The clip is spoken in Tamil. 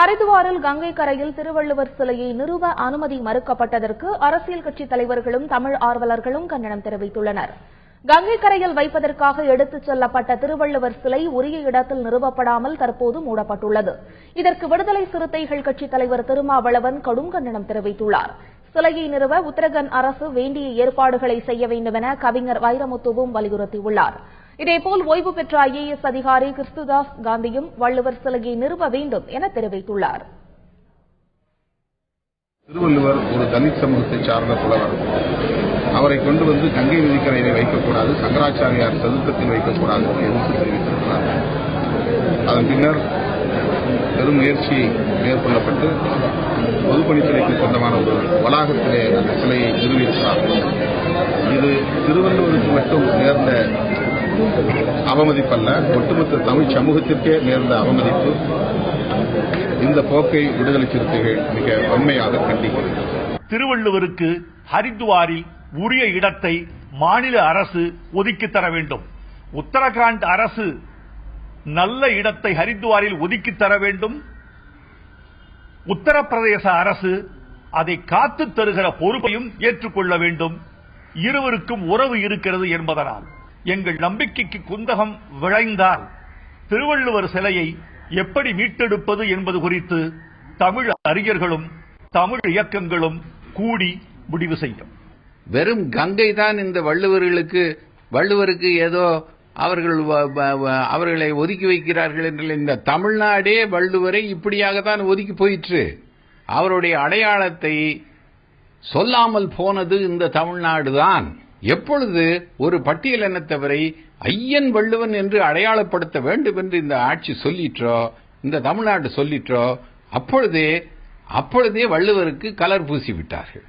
ஹரித்துவாரில் கங்கை கரையில் திருவள்ளுவர் சிலையை நிறுவ அனுமதி மறுக்கப்பட்டதற்கு அரசியல் கட்சித் தலைவர்களும் தமிழ் ஆர்வலர்களும் கண்டனம் தெரிவித்துள்ளனர். கங்கை கரையில் வைப்பதற்காக எடுத்துச் செல்லப்பட்ட திருவள்ளுவர் சிலை உரிய இடத்தில் நிறுவப்படாமல் தற்போது மூடப்பட்டுள்ளது. இதற்கு விடுதலை சிறுத்தைகள் கட்சித் தலைவர் திருமாவளவன் கடும் கண்டனம் தெரிவித்துள்ளார். சிலையை நிறுவ உத்தரகண்ட் அரசு வேண்டிய ஏற்பாடுகளை செய்ய வேண்டும் என கவிஞர் வைரமுத்துவும் வலியுறுத்தியுள்ளார். இதேபோல் ஓய்வு பெற்ற IAS அதிகாரி கிறிஸ்துதாஸ் காந்தியும் வள்ளுவர் சிலையை நிறுவ வேண்டும் என தெரிவித்துள்ளார். திருவள்ளுவர் ஒரு தலித் சமூகத்தை சார்ந்த புலவர். அவரை கொண்டு வந்து கங்கை நதிக்கரையிலே வைக்கக்கூடாது, சங்கராச்சாரியார் சதுக்கத்தில் வைக்கக்கூடாது என்று எதிர்ப்பு தெரிவித்திருக்கிறார். அதன் பின்னர் பெரும் முயற்சி மேற்கொள்ளப்பட்டு பொதுப்பணித்துறைக்கு சொந்தமான ஒரு வளாகத்திலே அந்த சிலையை நிறுவியிருக்கிறார். இது திருவள்ளுவருக்கு மட்டும் நேர்ந்த அவமதிப்பல்ல, ஒட்டுமொத்த தமிழ் சமூகத்திற்கே நேர்ந்த அவமதிப்பு. இந்த போக்கை விடுதலை சிறுத்தைகள் மிக வன்மையாக கண்டிக்கிறது. திருவள்ளுவருக்கு ஹரித்துவாரில் உரிய இடத்தை மாநில அரசு ஒதுக்கித் தர வேண்டும். உத்தரகாண்ட் அரசு நல்ல இடத்தை ஹரித்துவாரில் ஒதுக்கித் தர வேண்டும். உத்தரப்பிரதேச அரசு அதை காத்துத் தருகிற பொறுப்பையும் ஏற்றுக்கொள்ள வேண்டும். இருவருக்கும் உறவு இருக்கிறது என்பதனால் எங்கள் நம்பிக்கைக்கு குந்தகம் விளைந்தால் திருவள்ளுவர் சிலையை எப்படி மீட்டெடுப்பது என்பது குறித்து தமிழ் அறிஞர்களும் தமிழ் இயக்கங்களும் கூடி முடிவு செய்யும். வெறும் கங்கை தான் இந்த வள்ளுவருக்கு ஏதோ அவர்களை ஒதுக்கி வைக்கிறார்கள் என்று இந்த தமிழ்நாடே வள்ளுவரை இப்படியாகத்தான் ஒதுக்கி போயிற்று. அவருடைய அடையாளத்தை சொல்லாமல் போனது இந்த தமிழ்நாடுதான். எப்பொழுது ஒரு பட்டியல் இனத்தவரை ஐயன் வள்ளுவன் என்று அடையாளப்படுத்த வேண்டும் என்று இந்த ஆட்சி சொல்லிற்றோ, இந்த தமிழ்நாடு சொல்லிற்றோ, அப்பொழுதே வள்ளுவருக்கு கலர் பூசி விட்டார்கள்.